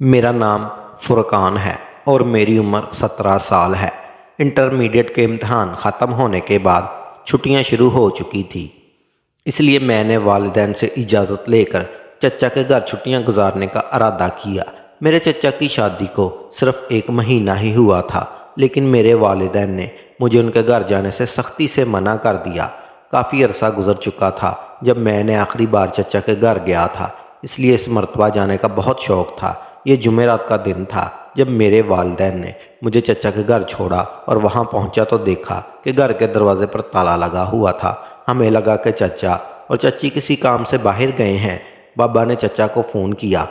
मेरा नाम फुरकान है और मेरी उम्र 17 साल है। इंटरमीडिएट के इम्तहान ख़त्म होने के बाद छुट्टियां शुरू हो चुकी थी, इसलिए मैंने वालिदैन से इजाज़त लेकर चचा के घर छुट्टियां गुजारने का इरादा किया। मेरे चचा की शादी को सिर्फ 1 महीना ही हुआ था, लेकिन मेरे वालिदैन ने मुझे उनके घर जाने से सख्ती से मना कर दिया। काफ़ी अरसा गुजर चुका था जब मैंने आखिरी बार चचा के घर गया था, इसलिए इस मरतबा जाने का बहुत शौक़ था। ये जुमेरात का दिन था जब मेरे वालिदैन ने मुझे चचा के घर छोड़ा और वहाँ पहुँचा तो देखा कि घर के दरवाजे पर ताला लगा हुआ था। हमें लगा कि चचा और चची किसी काम से बाहर गए हैं। बाबा ने चचा को फ़ोन किया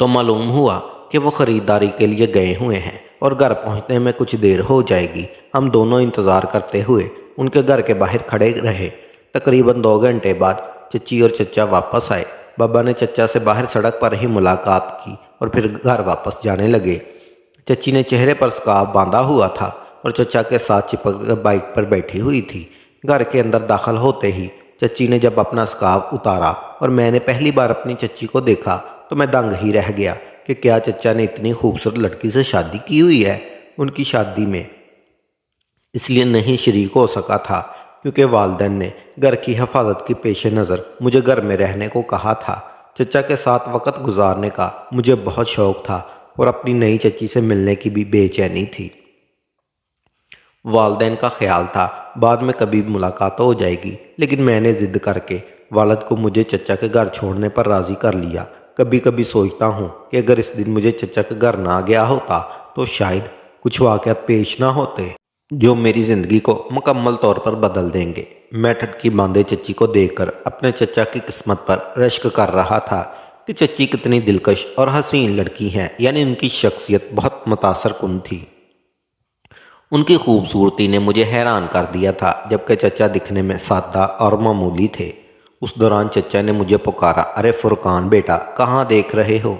तो मालूम हुआ कि वो ख़रीदारी के लिए गए हुए हैं और घर पहुँचने में कुछ देर हो जाएगी। हम दोनों इंतज़ार करते हुए उनके घर के बाहर खड़े रहे। तकरीबन 2 घंटे बाद चची और चचा वापस आए। बाबा ने चचा से बाहर सड़क पर ही मुलाकात की और फिर घर वापस जाने लगे। चची ने चेहरे पर स्कार्फ बांधा हुआ था और चचा के साथ चिपक कर बाइक पर बैठी हुई थी। घर के अंदर दाखिल होते ही चची ने जब अपना स्कार्फ उतारा और मैंने पहली बार अपनी चची को देखा तो मैं दंग ही रह गया कि क्या चचा ने इतनी खूबसूरत लड़की से शादी की हुई है। उनकी शादी में इसलिए नहीं शरीक हो सका था क्योंकि वालिदैन ने घर की हिफाजत की पेश नज़र मुझे घर में रहने को कहा था। चचा के साथ वक़्त गुजारने का मुझे बहुत शौक़ था और अपनी नई चची से मिलने की भी बेचैनी थी। वालिदैन का ख्याल था बाद में कभी मुलाकात हो जाएगी, लेकिन मैंने ज़िद करके वालिद को मुझे चचा के घर छोड़ने पर राज़ी कर लिया। कभी कभी सोचता हूँ कि अगर इस दिन मुझे चचा के घर ना गया होता तो शायद कुछ वाक़यात पेश ना होते जो मेरी ज़िंदगी को मुकम्मल तौर पर बदल देंगे। मैं ठटकी बांधे चची को देखकर अपने चचा की किस्मत पर रश्क कर रहा था कि चची कितनी दिलकश और हसीन लड़की हैं, यानी उनकी शख्सियत बहुत मुतासर कुन थी। उनकी खूबसूरती ने मुझे हैरान कर दिया था, जबकि चचा दिखने में सादा और मामूली थे। उस दौरान चचा ने मुझे पुकारा, अरे फुरकान बेटा, कहाँ देख रहे हो?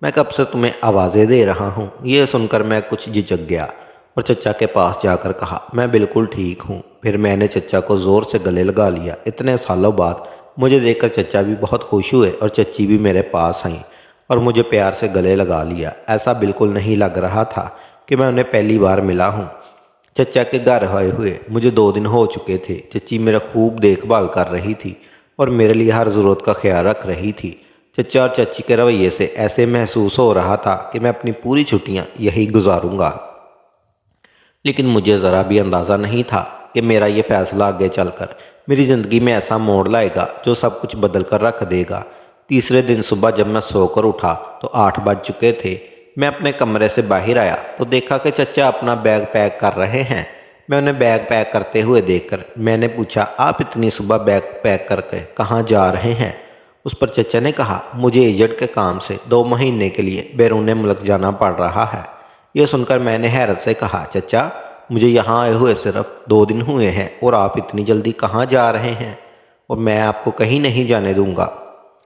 मैं कब से तुम्हें आवाज़ें दे रहा हूँ। ये सुनकर मैं कुछ झिझक गया और चचा के पास जाकर कहा, मैं बिल्कुल ठीक हूँ। फिर मैंने चचा को ज़ोर से गले लगा लिया। इतने सालों बाद मुझे देखकर चचा भी बहुत खुश हुए और चची भी मेरे पास आई और मुझे प्यार से गले लगा लिया। ऐसा बिल्कुल नहीं लग रहा था कि मैं उन्हें पहली बार मिला हूँ। चचा के घर आए हुए मुझे 2 दिन हो चुके थे। चची मेरा खूब देखभाल कर रही थी और मेरे लिए हर ज़रूरत का ख्याल रख रही थी। चचा और चची के रवैये से ऐसे महसूस हो रहा था कि मैं अपनी पूरी छुट्टियाँ यही गुजारूँगा। लेकिन मुझे ज़रा भी अंदाज़ा नहीं था कि मेरा ये फ़ैसला आगे चलकर मेरी ज़िंदगी में ऐसा मोड़ लाएगा जो सब कुछ बदल कर रख देगा। तीसरे दिन सुबह जब मैं सोकर उठा तो 8 बज चुके थे। मैं अपने कमरे से बाहर आया तो देखा कि चचा अपना बैग पैक कर रहे हैं। मैं उन्हें बैग पैक करते हुए देखकर मैंने पूछा, आप इतनी सुबह बैग पैक करके कहाँ जा रहे हैं? उस पर चचा ने कहा, मुझे एजेंट के काम से 2 महीने के लिए बैरून मुल्क जाना पड़ रहा है। यह सुनकर मैंने हैरत से कहा, चचा, मुझे यहाँ आए हुए सिर्फ 2 दिन हुए हैं और आप इतनी जल्दी कहाँ जा रहे हैं? और मैं आपको कहीं नहीं जाने दूंगा।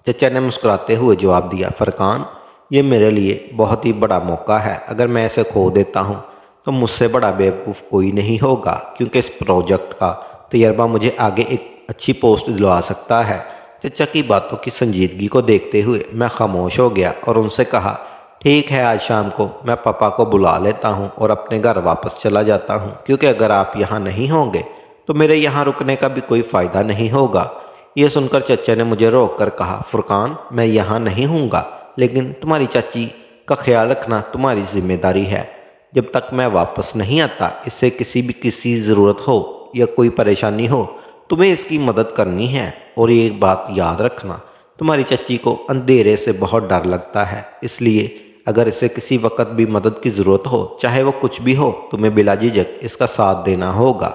चचा ने मुस्कुराते हुए जवाब दिया, फरकान, ये मेरे लिए बहुत ही बड़ा मौका है। अगर मैं इसे खो देता हूँ तो मुझसे बड़ा बेवकूफ़ कोई नहीं होगा, क्योंकि इस प्रोजेक्ट का तजर्बा मुझे आगे एक अच्छी पोस्ट दिलवा सकता है। चचा की बातों की संजीदगी को देखते हुए मैं खामोश हो गया और उनसे कहा, ठीक है, आज शाम को मैं पापा को बुला लेता हूँ और अपने घर वापस चला जाता हूँ, क्योंकि अगर आप यहाँ नहीं होंगे तो मेरे यहाँ रुकने का भी कोई फ़ायदा नहीं होगा। ये सुनकर चचा ने मुझे रोक कर कहा, फुरकान, मैं यहाँ नहीं हूँगा, लेकिन तुम्हारी चाची का ख्याल रखना तुम्हारी जिम्मेदारी है। जब तक मैं वापस नहीं आता, इससे किसी ज़रूरत हो या कोई परेशानी हो, तुम्हें इसकी मदद करनी है। और ये एक बात याद रखना, तुम्हारी चाची को अंधेरे से बहुत डर लगता है, इसलिए अगर इसे किसी वक्त भी मदद की ज़रूरत हो, चाहे वो कुछ भी हो, तुम्हें बिला झिझक इसका साथ देना होगा।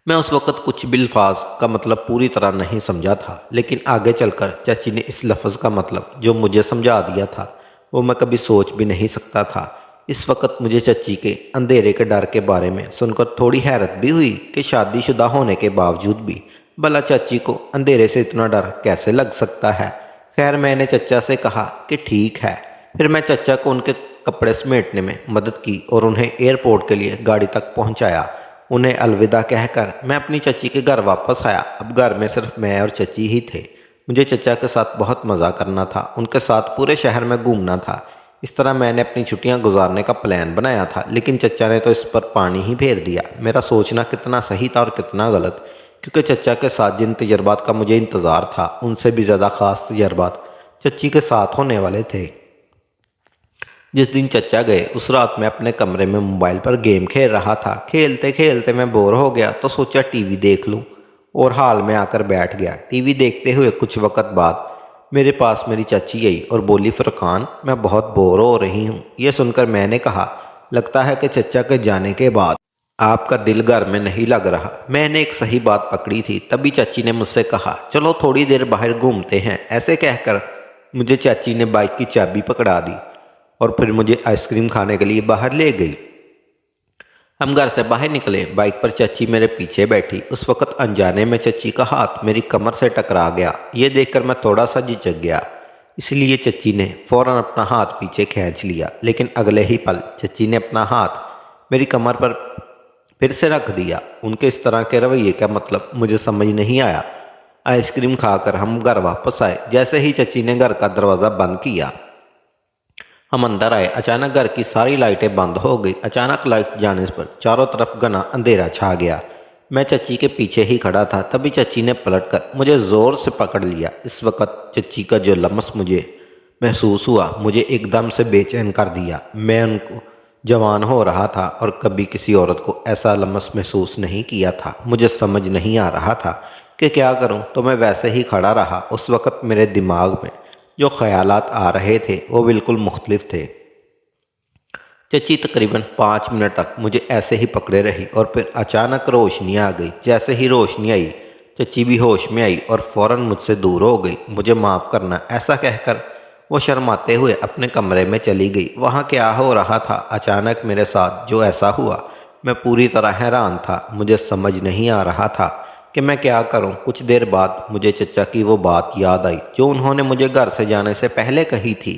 मैं उस वक़्त कुछ भी अल्फाज का मतलब पूरी तरह नहीं समझा था, लेकिन आगे चलकर चाची ने इस लफ्ज़ का मतलब जो मुझे समझा दिया था वो मैं कभी सोच भी नहीं सकता था। इस वक्त मुझे चाची के अंधेरे के डर के बारे में सुनकर थोड़ी हैरत भी हुई कि शादीशुदा होने के बावजूद भी भला चाची को अंधेरे से इतना डर कैसे लग सकता है। खैर, मैंने चचा से कहा कि ठीक है। फिर मैं चचा को उनके कपड़े समेटने में मदद की और उन्हें एयरपोर्ट के लिए गाड़ी तक पहुंचाया। उन्हें अलविदा कहकर मैं अपनी चची के घर वापस आया। अब घर में सिर्फ मैं और चची ही थे। मुझे चचा के साथ बहुत मज़ा करना था, उनके साथ पूरे शहर में घूमना था। इस तरह मैंने अपनी छुट्टियां गुजारने का प्लान बनाया था, लेकिन चचा ने तो इस पर पानी ही फेर दिया। मेरा सोचना कितना सही था और कितना गलत, क्योंकि चचा के साथ जिन तजर्बात का मुझे इंतज़ार था उनसे भी ज़्यादा ख़ास तजर्बात चच्ची के साथ होने वाले थे। जिस दिन चचा गए उस रात मैं अपने कमरे में मोबाइल पर गेम खेल रहा था। खेलते खेलते मैं बोर हो गया तो सोचा टीवी देख लूं, और हाल में आकर बैठ गया। टीवी देखते हुए कुछ वक्त बाद मेरे पास मेरी चाची आई और बोली, फरकान मैं बहुत बोर हो रही हूँ। ये सुनकर मैंने कहा, लगता है कि चचा के जाने के बाद आपका दिल घर में नहीं लग रहा। मैंने एक सही बात पकड़ी थी। तभी चाची ने मुझसे कहा, चलो थोड़ी देर बाहर घूमते हैं। ऐसे कहकर मुझे चाची ने बाइक की चाबी पकड़ा दी और फिर मुझे आइसक्रीम खाने के लिए बाहर ले गई। हम घर से बाहर निकले। बाइक पर चाची मेरे पीछे बैठी। उस वक्त अनजाने में चाची का हाथ मेरी कमर से टकरा गया। ये देखकर मैं थोड़ा सा झिझक गया, इसलिए चाची ने फौरन अपना हाथ पीछे खींच लिया। लेकिन अगले ही पल चाची ने अपना हाथ मेरी कमर पर फिर से रख दिया। उनके इस तरह के रवैये का मतलब मुझे समझ नहीं आया। आइसक्रीम खाकर हम घर वापस आए। जैसे ही चाची ने घर का दरवाज़ा बंद किया, हम अंदर आए। अचानक घर की सारी लाइटें बंद हो गई। अचानक लाइट जाने पर चारों तरफ घना अंधेरा छा गया। मैं चच्ची के पीछे ही खड़ा था। तभी चच्ची ने पलटकर मुझे ज़ोर से पकड़ लिया। इस वक्त चच्ची का जो लम्स मुझे महसूस हुआ, मुझे एकदम से बेचैन कर दिया। मैं उनको जवान हो रहा था और कभी किसी औरत को ऐसा लम्स महसूस नहीं किया था। मुझे समझ नहीं आ रहा था कि क्या करूं, तो मैं वैसे ही खड़ा रहा। उस वक्त मेरे दिमाग में जो ख्यालात आ रहे थे वो बिल्कुल मुख्तलिफ थे। चच्ची तकरीबन 5 मिनट तक मुझे ऐसे ही पकड़े रही और फिर अचानक रोशनी आ गई। जैसे ही रोशनी आई, चच्ची भी होश में आई और फ़ौरन मुझसे दूर हो गई। मुझे माफ़ करना, ऐसा कहकर वो शर्माते हुए अपने कमरे में चली गई। वहाँ क्या हो रहा था, अचानक मेरे साथ जो ऐसा हुआ, मैं पूरी तरह हैरान था। मुझे समझ नहीं आ रहा था कि मैं क्या करूं। कुछ देर बाद मुझे चचा की वो बात याद आई जो उन्होंने मुझे घर से जाने से पहले कही थी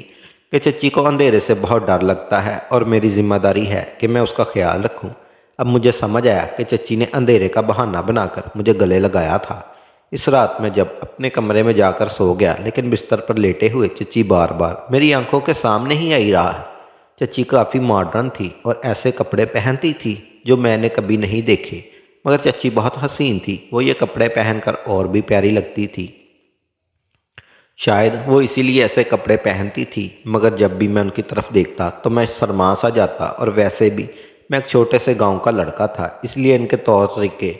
कि चच्ची को अंधेरे से बहुत डर लगता है और मेरी जिम्मेदारी है कि मैं उसका ख्याल रखूं। अब मुझे समझ आया कि चच्ची ने अंधेरे का बहाना बनाकर मुझे गले लगाया था। इस रात मैं जब अपने कमरे में जाकर सो गया, लेकिन बिस्तर पर लेटे हुए चच्ची बार बार मेरी आंखों के सामने ही आई रहा है। चच्ची काफ़ी मॉडर्न थी और ऐसे कपड़े पहनती थी जो मैंने कभी नहीं देखे, मगर चच्ची बहुत हसीन थी। वो ये कपड़े पहनकर और भी प्यारी लगती थी। शायद वो इसीलिए ऐसे कपड़े पहनती थी, मगर जब भी मैं उनकी तरफ देखता तो मैं शर्मा सा जाता। और वैसे भी मैं एक छोटे से गांव का लड़का था, इसलिए इनके तौर तरीके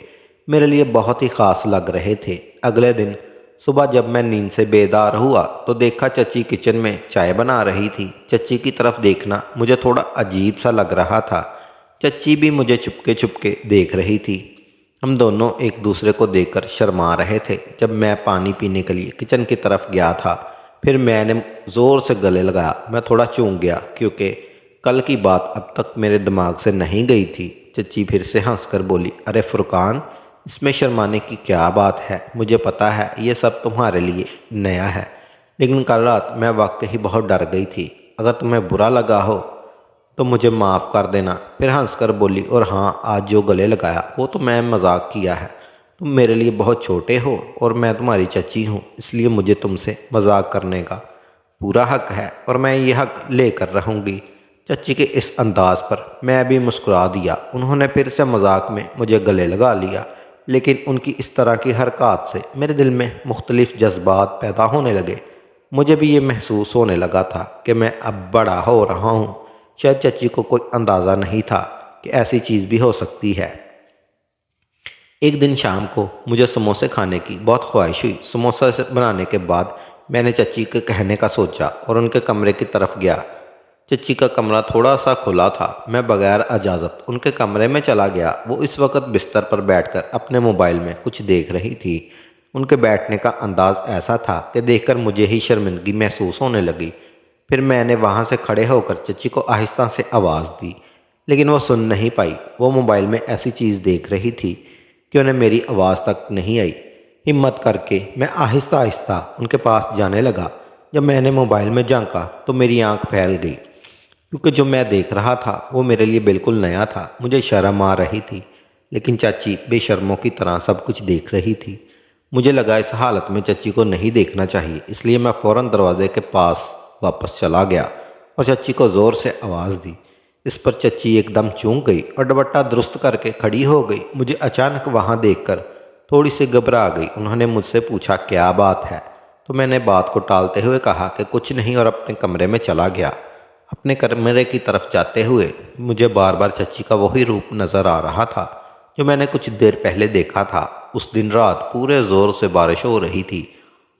मेरे लिए बहुत ही ख़ास लग रहे थे। अगले दिन सुबह जब मैं नींद से बेदार हुआ तो देखा चच्ची किचन में चाय बना रही थी। चच्ची की तरफ देखना मुझे थोड़ा अजीब सा लग रहा था। चच्ची भी मुझे चुपके चुपके देख रही थी। हम दोनों एक दूसरे को देखकर शर्मा रहे थे। जब मैं पानी पीने के लिए किचन की तरफ गया था, फिर मैंने ज़ोर से गले लगाया। मैं थोड़ा चूक गया क्योंकि कल की बात अब तक मेरे दिमाग से नहीं गई थी। चच्ची फिर से हंसकर बोली, अरे फुरकान, इसमें शर्माने की क्या बात है? मुझे पता है ये सब तुम्हारे लिए नया है, लेकिन कल रात मैं वाकई बहुत डर गई थी। अगर तुम्हें बुरा लगा हो तो मुझे माफ़ कर देना। फिर हंसकर बोली, और हाँ, आज जो गले लगाया वो तो मैं मजाक किया है। तुम मेरे लिए बहुत छोटे हो और मैं तुम्हारी चची हूँ, इसलिए मुझे तुमसे मजाक करने का पूरा हक है और मैं ये हक लेकर रहूँगी। चची के इस अंदाज पर मैं भी मुस्कुरा दिया। उन्होंने फिर से मजाक में मुझे गले लगा लिया, लेकिन उनकी इस तरह की हरकत से मेरे दिल में मुख्तलिफ जज्बात पैदा होने लगे। मुझे भी ये महसूस होने लगा था कि मैं अब बड़ा हो रहा हूँ। शायद चची को कोई अंदाज़ा नहीं था कि ऐसी चीज़ भी हो सकती है। एक दिन शाम को मुझे समोसे खाने की बहुत ख्वाहिश हुई। समोसा से बनाने के बाद मैंने चची के कहने का सोचा और उनके कमरे की तरफ गया। चची का कमरा थोड़ा सा खुला था। मैं बगैर इजाज़त उनके कमरे में चला गया। वो इस वक्त बिस्तर पर बैठकर अपने मोबाइल में कुछ देख रही थी। उनके बैठने का अंदाज़ ऐसा था कि देखकर मुझे ही शर्मिंदगी महसूस होने लगी। फिर मैंने वहाँ से खड़े होकर चची को आहिस्ता से आवाज़ दी, लेकिन वो सुन नहीं पाई। वो मोबाइल में ऐसी चीज़ देख रही थी कि उन्हें मेरी आवाज़ तक नहीं आई। हिम्मत करके मैं आहिस्ता आहिस्ता उनके पास जाने लगा। जब मैंने मोबाइल में झांका तो मेरी आंख फैल गई, क्योंकि जो मैं देख रहा था वो मेरे लिए बिल्कुल नया था। मुझे शर्म आ रही थी, लेकिन चाची बेशर्मों की तरह सब कुछ देख रही थी। मुझे लगा इस हालत में चच्ची को नहीं देखना चाहिए, इसलिए मैं फ़ौरन दरवाजे के पास वापस चला गया और चच्ची को ज़ोर से आवाज़ दी। इस पर चच्ची एकदम चूक गई और दुपट्टा दुरुस्त करके खड़ी हो गई। मुझे अचानक वहाँ देखकर थोड़ी सी घबरा गई। उन्होंने मुझसे पूछा क्या बात है, तो मैंने बात को टालते हुए कहा कि कुछ नहीं और अपने कमरे में चला गया। अपने कमरे की तरफ जाते हुए मुझे बार बार चच्ची का वही रूप नज़र आ रहा था जो मैंने कुछ देर पहले देखा था। उस दिन रात पूरे ज़ोर से बारिश हो रही थी।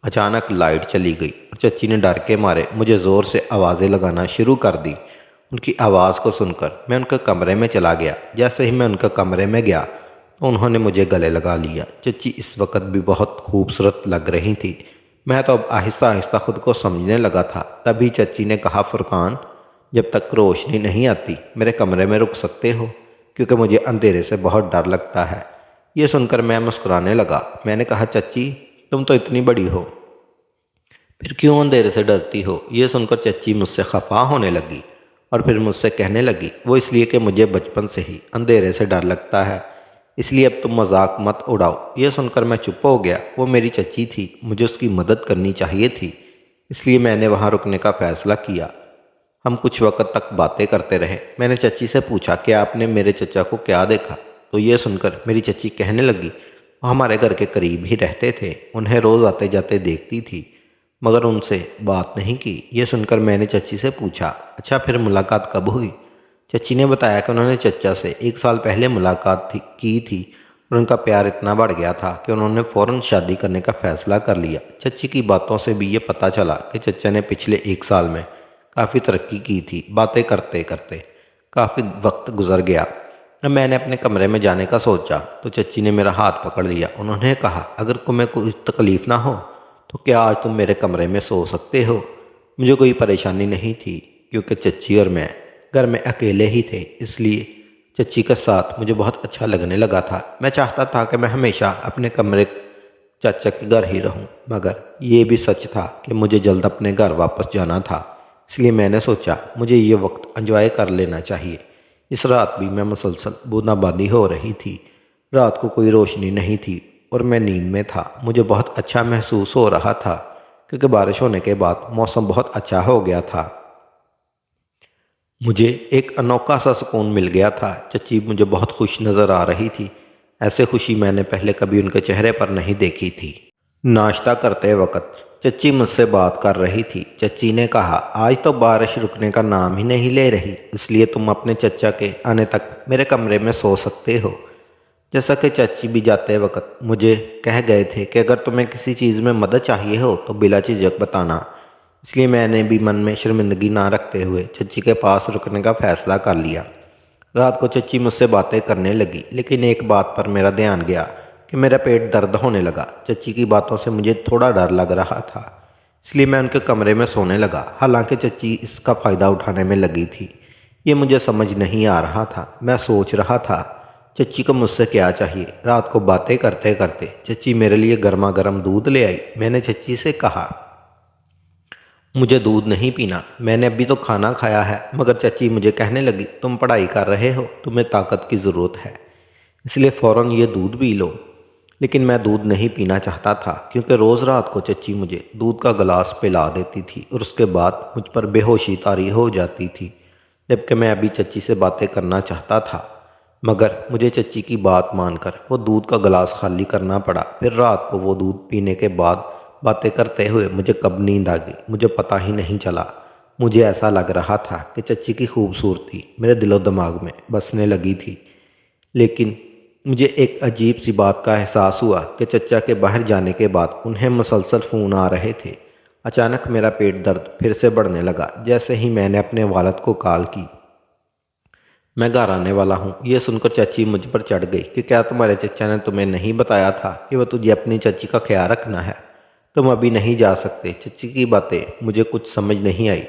अचानक लाइट चली गई और चच्ची ने डर के मारे मुझे ज़ोर से आवाज़ें लगाना शुरू कर दी। उनकी आवाज़ को सुनकर मैं उनके कमरे में चला गया। जैसे ही मैं उनके कमरे में गया तो उन्होंने मुझे गले लगा लिया। चच्ची इस वक्त भी बहुत खूबसूरत लग रही थी। मैं तो अब आहिस्ता आहिस्ता खुद को समझने लगा था। तभी चच्ची ने कहा, फुरकान, जब तक रोशनी नहीं आती मेरे कमरे में रुक सकते हो, क्योंकि मुझे अंधेरे से बहुत डर लगता है। ये सुनकर मैं मुस्कुराने लगा। मैंने कहा, चच्ची तुम तो इतनी बड़ी हो, फिर क्यों अंधेरे से डरती हो? ये सुनकर चच्ची मुझसे खफा होने लगी और फिर मुझसे कहने लगी, वो इसलिए कि मुझे बचपन से ही अंधेरे से डर लगता है, इसलिए अब तुम मजाक मत उड़ाओ। यह सुनकर मैं चुप हो गया। वो मेरी चच्ची थी, मुझे उसकी मदद करनी चाहिए थी, इसलिए मैंने वहाँ रुकने का फ़ैसला किया। हम कुछ वक्त तक बातें करते रहे। मैंने चच्ची से पूछा कि आपने मेरे चचा को क्या देखा? तो ये सुनकर मेरी चच्ची कहने लगी, वो हमारे घर के करीब ही रहते थे, उन्हें रोज़ आते जाते देखती थी, मगर उनसे बात नहीं की। ये सुनकर मैंने चच्ची से पूछा, अच्छा फिर मुलाकात कब हुई? चच्ची ने बताया कि उन्होंने चचा से 1 साल पहले मुलाकात की थी और उनका प्यार इतना बढ़ गया था कि उन्होंने फ़ौरन शादी करने का फ़ैसला कर लिया। चच्ची की बातों से भी ये पता चला कि चचा ने पिछले 1 साल में काफ़ी तरक्की की थी। बातें करते करते काफ़ी वक्त गुजर गया। अब मैंने अपने कमरे में जाने का सोचा तो चच्ची ने मेरा हाथ पकड़ लिया। उन्होंने कहा, अगर तुम्हें कोई तकलीफ़ ना हो तो क्या आज तुम मेरे कमरे में सो सकते हो? मुझे कोई परेशानी नहीं थी, क्योंकि चच्ची और मैं घर में अकेले ही थे, इसलिए चच्ची के साथ मुझे बहुत अच्छा लगने लगा था। मैं चाहता था कि मैं हमेशा अपने कमरे चाचा के घर ही रहूं, मगर ये भी सच था कि मुझे जल्द अपने घर वापस जाना था। इसलिए मैंने सोचा मुझे ये वक्त एंजॉय कर लेना चाहिए। इस रात भी मैं मुसलसल बूंदाबांदी हो रही थी। रात को कोई रोशनी नहीं थी और मैं नींद में था। मुझे बहुत अच्छा महसूस हो रहा था, क्योंकि बारिश होने के बाद मौसम बहुत अच्छा हो गया था। मुझे एक अनोखा सा सुकून मिल गया था। चच्ची मुझे बहुत खुश नज़र आ रही थी। ऐसे खुशी मैंने पहले कभी उनके चेहरे पर नहीं देखी थी। नाश्ता करते वक्त चच्ची मुझसे बात कर रही थी। चच्ची ने कहा, आज तो बारिश रुकने का नाम ही नहीं ले रही, इसलिए तुम अपने चचा के आने तक मेरे कमरे में सो सकते हो। जैसा कि चाची भी जाते वक्त मुझे कह गए थे कि अगर तुम्हें किसी चीज़ में मदद चाहिए हो तो बिला झिझक बताना, इसलिए मैंने भी मन में शर्मिंदगी ना रखते हुए चच्ची के पास रुकने का फ़ैसला कर लिया। रात को चच्ची मुझसे बातें करने लगी, लेकिन एक बात पर मेरा ध्यान गया कि मेरा पेट दर्द होने लगा। चच्ची की बातों से मुझे थोड़ा डर लग रहा था, इसलिए मैं उनके कमरे में सोने लगा। हालांकि चच्ची इसका फ़ायदा उठाने में लगी थी, ये मुझे समझ नहीं आ रहा था। मैं सोच रहा था चच्ची को मुझसे क्या चाहिए। रात को बातें करते करते चच्ची मेरे लिए गर्मा गर्म दूध ले आई। मैंने चच्ची से कहा, मुझे दूध नहीं पीना, मैंने अभी तो खाना खाया है। मगर चच्ची मुझे कहने लगी, तुम पढ़ाई कर रहे हो, तुम्हें ताकत की ज़रूरत है, इसलिए फ़ौरन ये दूध पी लो। लेकिन मैं दूध नहीं पीना चाहता था, क्योंकि रोज़ रात को चच्ची मुझे दूध का गिलास पिला देती थी और उसके बाद मुझ पर बेहोशी तारी हो जाती थी, जबकि मैं अभी चच्ची से बातें करना चाहता था। मगर मुझे चच्ची की बात मानकर वो दूध का गिलास खाली करना पड़ा। फिर रात को वो दूध पीने के बाद बातें करते हुए मुझे कब नींद आ गई मुझे पता ही नहीं चला। मुझे ऐसा लग रहा था कि चच्ची की खूबसूरती मेरे दिलो दिमाग में बसने लगी थी। लेकिन मुझे एक अजीब सी बात का एहसास हुआ कि चचा के बाहर जाने के बाद उन्हें मुसलसल फ़ोन आ रहे थे। अचानक मेरा पेट दर्द फिर से बढ़ने लगा। जैसे ही मैंने अपने वालिद को कॉल की, मैं घर आने वाला हूँ, ये सुनकर चाची मुझ पर चढ़ गई कि क्या तुम्हारे चचा ने तुम्हें नहीं बताया था कि वह तुझे अपनी चाची का ख्याल रखना है, तुम अभी नहीं जा सकते। चच्ची की बातें मुझे कुछ समझ नहीं आई।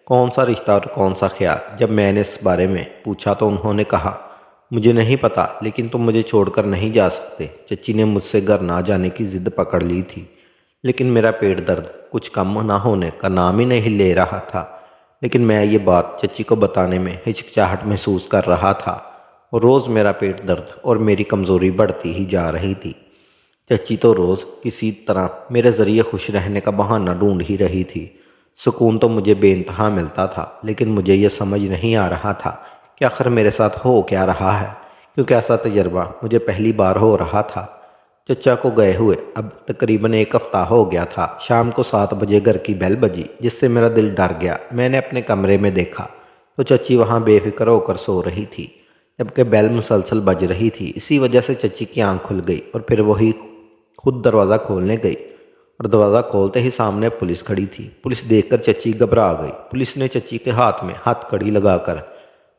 कौन सा रिश्ता और कौन सा ख्याल? जब मैंने इस बारे में पूछा तो उन्होंने कहा, मुझे नहीं पता, लेकिन तुम मुझे छोड़कर नहीं जा सकते। चच्ची ने मुझसे घर ना जाने की ज़िद पकड़ ली थी, लेकिन मेरा पेट दर्द कुछ कम ना होने का नाम ही नहीं ले रहा था। लेकिन मैं ये बात चच्ची को बताने में हिचकिचाहट महसूस कर रहा था और रोज़ मेरा पेट दर्द और मेरी कमज़ोरी बढ़ती ही जा रही थी। चच्ची तो रोज़ किसी तरह मेरे ज़रिए खुश रहने का बहाना ढूंढ ही रही थी। सुकून तो मुझे बेइंतहा मिलता था, लेकिन मुझे यह समझ नहीं आ रहा था कि आखिर मेरे साथ हो क्या रहा है, क्योंकि ऐसा तजर्बा मुझे पहली बार हो रहा था। चचा को गए हुए अब तकरीबन एक हफ़्ता हो गया था। शाम को 7 बजे घर की बेल बजी, जिससे मेरा दिल डर गया। मैंने अपने कमरे में देखा तो चच्ची वहाँ बेफिक्र होकर सो रही थी, जबकि बेल मुसलसल बज रही थी। इसी वजह से चच्ची की आंख खुल गई और फिर वही खुद दरवाज़ा खोलने गई, और दरवाज़ा खोलते ही सामने पुलिस खड़ी थी। पुलिस देखकर चच्ची घबरा गई। पुलिस ने चच्ची के हाथ में हथकड़ी लगाकर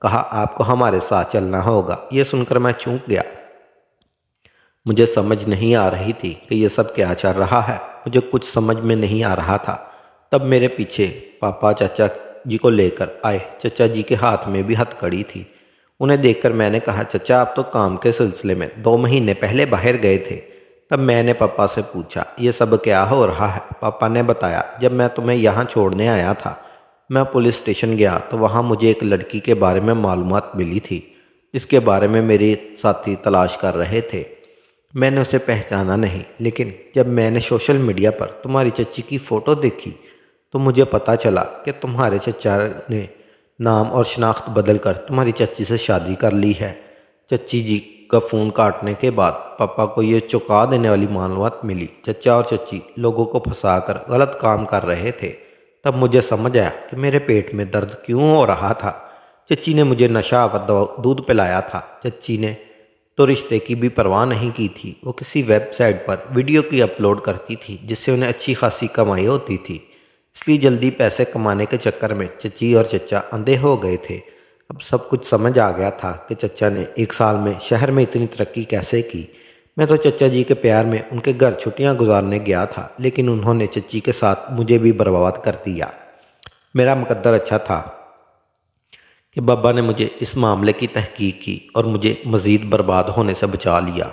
कहा, आपको हमारे साथ चलना होगा। यह सुनकर मैं चौंक गया। मुझे समझ नहीं आ रही थी कि यह सब क्या चल रहा है। मुझे कुछ समझ में नहीं आ रहा था। तब मेरे पीछे पापा चाचा जी को लेकर आए। चचा जी के हाथ में भी हथकड़ी थी। उन्हें देखकर मैंने कहा, चचा आप तो काम के सिलसिले में 2 महीने पहले बाहर गए थे। तब मैंने पापा से पूछा, ये सब क्या हो रहा है? पापा ने बताया, जब मैं तुम्हें यहाँ छोड़ने आया था, मैं पुलिस स्टेशन गया तो वहाँ मुझे एक लड़की के बारे में मालूमात मिली थी, जिसके बारे में मेरे साथी तलाश कर रहे थे। मैंने उसे पहचाना नहीं, लेकिन जब मैंने सोशल मीडिया पर तुम्हारी चच्ची की फ़ोटो देखी तो मुझे पता चला कि तुम्हारे चचा ने नाम और शनाख्त बदल कर तुम्हारी चच्ची से शादी कर ली है। चच्ची जी का फ़ोन काटने के बाद पापा को ये चौंका देने वाली मालूमात मिली। चचा और चच्ची लोगों को फंसाकर गलत काम कर रहे थे। तब मुझे समझ आया कि मेरे पेट में दर्द क्यों हो रहा था। चच्ची ने मुझे नशा व दूध पिलाया था। चच्ची ने तो रिश्ते की भी परवाह नहीं की थी। वो किसी वेबसाइट पर वीडियो की अपलोड करती थी, जिससे उन्हें अच्छी खासी कमाई होती थी। इसलिए जल्दी पैसे कमाने के चक्कर में चच्ची और चचा अंधे हो गए थे। अब सब कुछ समझ आ गया था कि चचा ने 1 साल में शहर में इतनी तरक्की कैसे की। मैं तो चचा जी के प्यार में उनके घर छुट्टियां गुजारने गया था, लेकिन उन्होंने चच्ची के साथ मुझे भी बर्बाद कर दिया। मेरा मुकद्दर अच्छा था कि बाबा ने मुझे इस मामले की तहकीक की और मुझे मज़ीद बर्बाद होने से बचा लिया।